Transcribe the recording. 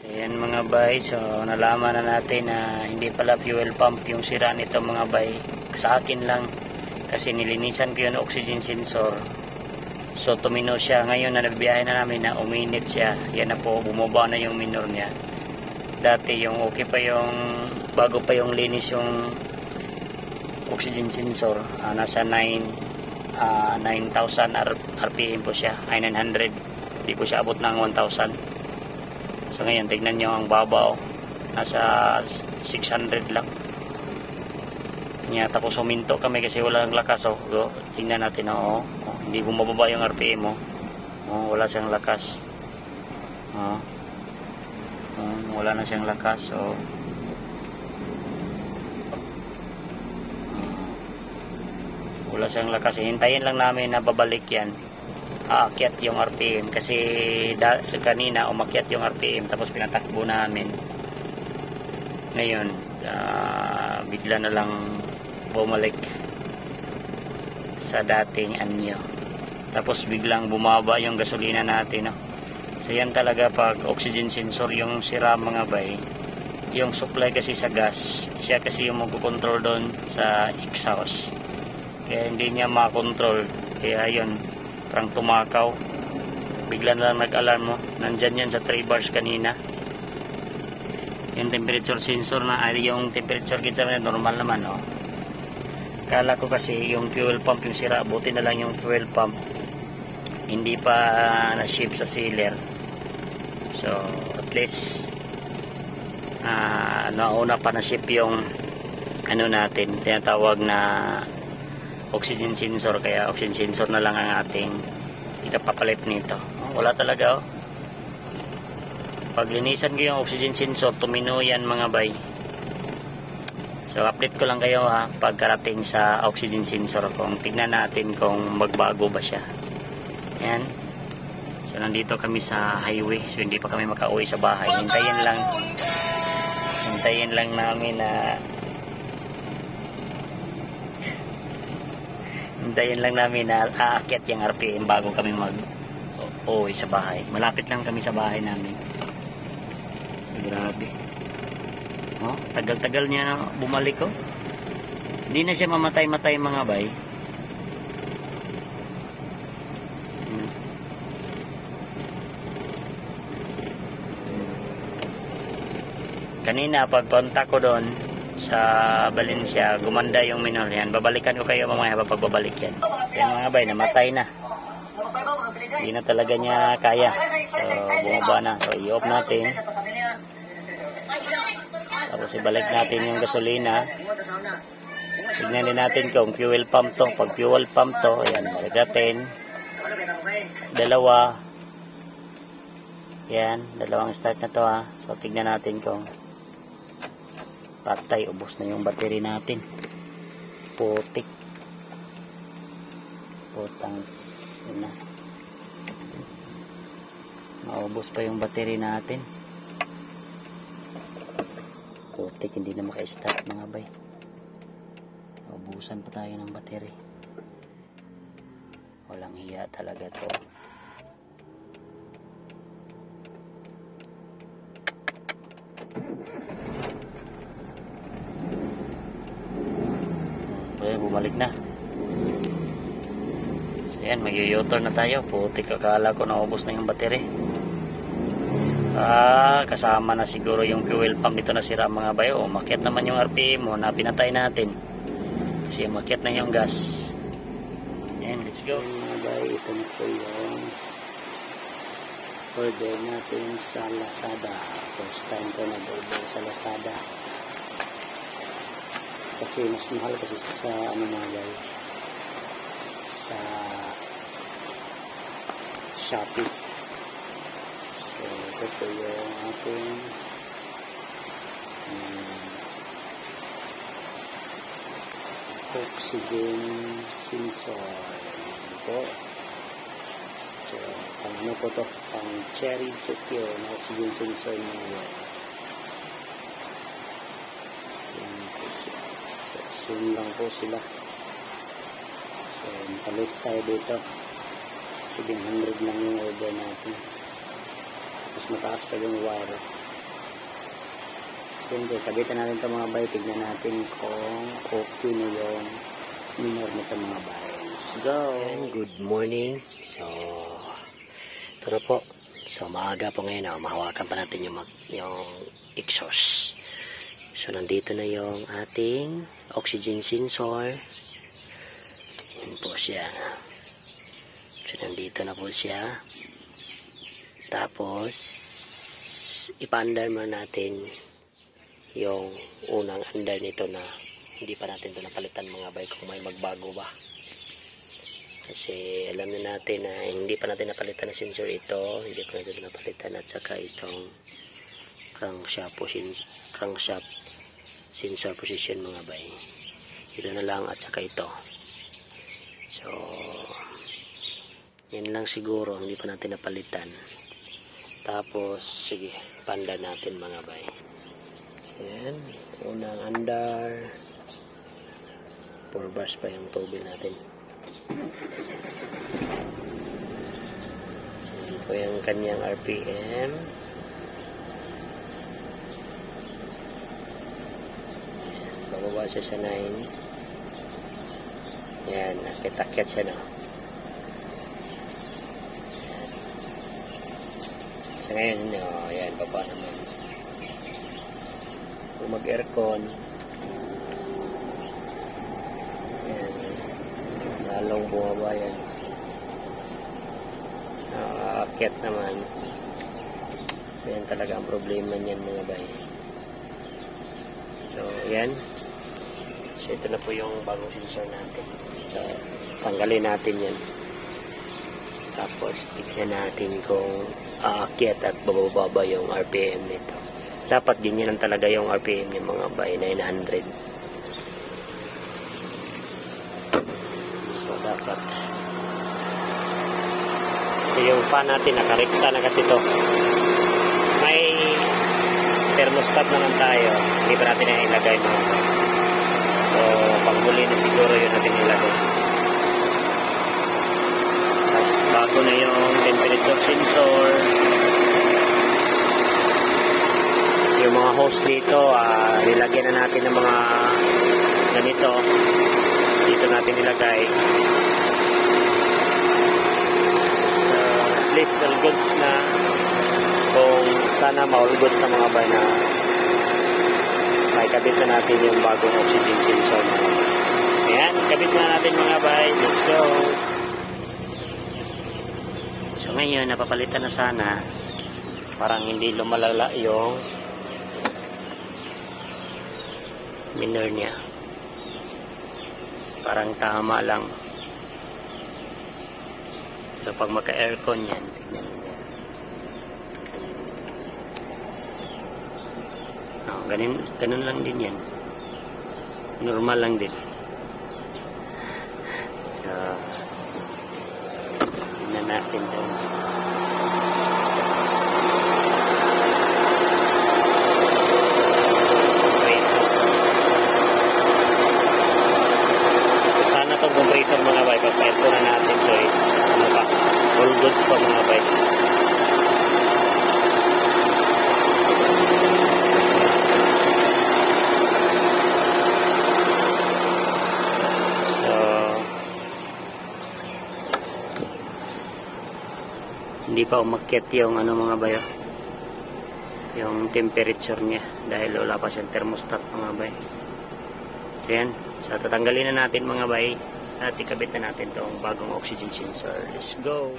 Ayan mga bay, so nalaman na natin na hindi pala fuel pump yung sira nito mga bay. Sa akin lang kasi nilinisan ko yung oxygen sensor. So tumino siya. Ngayon na nabibiyahe na namin na uminit siya. Yan na po, bumaba na yung minor niya. Dati yung okay pa yung, bago pa yung linis yung oxygen sensor, nasa 9,000 RPM po siya, ay 900. Hindi po siya abot ng 1,000. So ngayon, tignan nyo ang babaw. Nasa 600 lang. Tapos suminto kami kasi walang lakas. Tingnan natin. Hindi bumababa yung RPM. Wala siyang lakas. Wala na siyang lakas. Wala siyang lakas. Hintayin lang namin na babalik yan. Aakyat yung RPM kasi kanina umakyat yung RPM tapos pinatakbo namin. Ngayon bigla na lang bumalik sa dating anyo, tapos biglang bumaba yung gasolina natin. So yan talaga pag oxygen sensor yung sira mga bay. Yung supply kasi sa gas, siya kasi yung magkocontrol doon sa exhaust, kaya hindi niya makontrol. Kaya yun, parang tumakaw, bigla na lang nag-alarm mo. Nandyan yan sa 3 bars kanina yung temperature sensor na yung temperature gauge na normal naman. Kala ko kasi yung fuel pump yung sira, buti na lang yung fuel pump hindi pa na-ship sa sealer. So at least nauna pa na-ship yung natin, tinatawag na oxygen sensor, kaya oxygen sensor na lang ang ating ikapapalit nito. Wala talaga. Pag linisan ko yung oxygen sensor, tumino yan mga bay. So update ko lang kayo pagkarating sa oxygen sensor, kung tignan natin kung magbago ba siya. Ayan. So nandito kami sa highway, so hindi pa kami makauwi sa bahay. Hintayin lang namin na aakyat yung RPM bago kami mag-uwi sa bahay. Malapit lang kami sa bahay namin. So grabe. Tagal-tagal niya na bumalik. Hindi na siya mamatay-matay mga bay. Kanina pagpunta ko doon sa Valencia, gumanda yung minor yan. Babalikan ko kayo mamaya pag babalik yan. Yan mga bay, namatay na. Hindi na talaga niya kaya. So bumaba na. So i-off natin. Tapos ibalik natin yung gasolina. Tignan din natin kung fuel pump to. Pag fuel pump to, ayan, balik natin. Dalawa. Yan, dalawang start na to So tignan natin kung patay, ubos na yung battery natin. Putik. Putang ina. Maubos pa yung battery natin. Putik, hindi na maka-start mga bay. Ubusan pa tayo ng battery. Walang hiya talaga to. Bumalik na. So yan, mag-u-turn na tayo. Putik, akala ko naubos na yung battery. Kasama na siguro yung fuel pump dito na sira mga bayo. Makiat naman yung RPM mo na pinatay natin. Kasi makiat na yung gas. Yan, let's go mga bayo. Ito na po yung order natin sa Lazada. First time ko nag-order sa Lazada. Kasi mas mahal kasi sa mga bayo, sa Shopee. So ito po yung ating oxygen sensor. Ito. So pang ano po to? Pang Cherry Tokyo na oxygen sensor mga bayo. Same lang po sila. So nakalis tayo dito. 700 lang yung order natin. Tapos mataas pa yung wire. Siyempre, kabitan natin ito mga bay. Tignan natin kung okay na yung minor nito mga bay. Let's go! Good morning. So, ito na po. So, maaga po ngayon. Mahawakan pa natin yung exhaust. So, nandito na yung ating oxygen sensor. Yan po siya. So, nandito na po siya. Tapos, ipa-under mo natin yung unang under nito na hindi pa natin ito napalitan mga bay kung may magbago ba. Kasi alam na natin na hindi pa natin napalitan na sensor ito, hindi pa natin napalitan at saka itong crankshaft sensor position mga bay. Ito na lang at saka ito. So, yan lang siguro, hindi pa natin napalitan. Tapos, sige, panda natin mga bay. Yan, unang andar. 4 bars pa yung tubil natin. So, yan po yung kanyang RPM. Yan, bababa siya sa 9. Yan, akit-akit siya na. Yan. So ngayon, yan, baba naman. Kung mag-aircon, yan, lalong bumaba yan. Aakyat naman. So yan talaga ang problema niyan mga bay. So yan. So ito na po yung bagong sensor natin. So tanggalin natin yan. Tapos tignan natin kung aakyat at bababa yung RPM nito. Dapat ganyan lang talaga yung RPM yung mga bay, 900. So dapat. So yung fan natin nakarekta na kasi to. May thermostat naman tayo. Hindi pa natin na ilagay mga bay. So panghuli na siguro yun natin ilagay. Tapos bago na yung temperature sensor. Yung mga hose dito, nilagyan na natin ng mga ganito. Dito natin ilagay. So, at least all goods na. Kung sana ma-all goods na mga bay na may kabit na natin yung bagong oxygen sensor. Ayan, kabit na natin mga bay. Let's go! So ngayon, napapalitan na sana. Parang hindi lumalala yung minor niya. Parang tama lang. So pag maka-aircon yan, tignan niyo. Ganun lang din yan. Normal lang din. So tignan natin doon. Compressor mga bay, pag-aircon na natin so is ano pa, all goods pa mga bay. So hindi pa umakyat yung ano mga bay, yung temperature niya dahil wala pa siyang thermostat mga bay. So yan, so tatanggalin na natin mga bay at ikabit na natin itong bagong oxygen sensor. Let's go!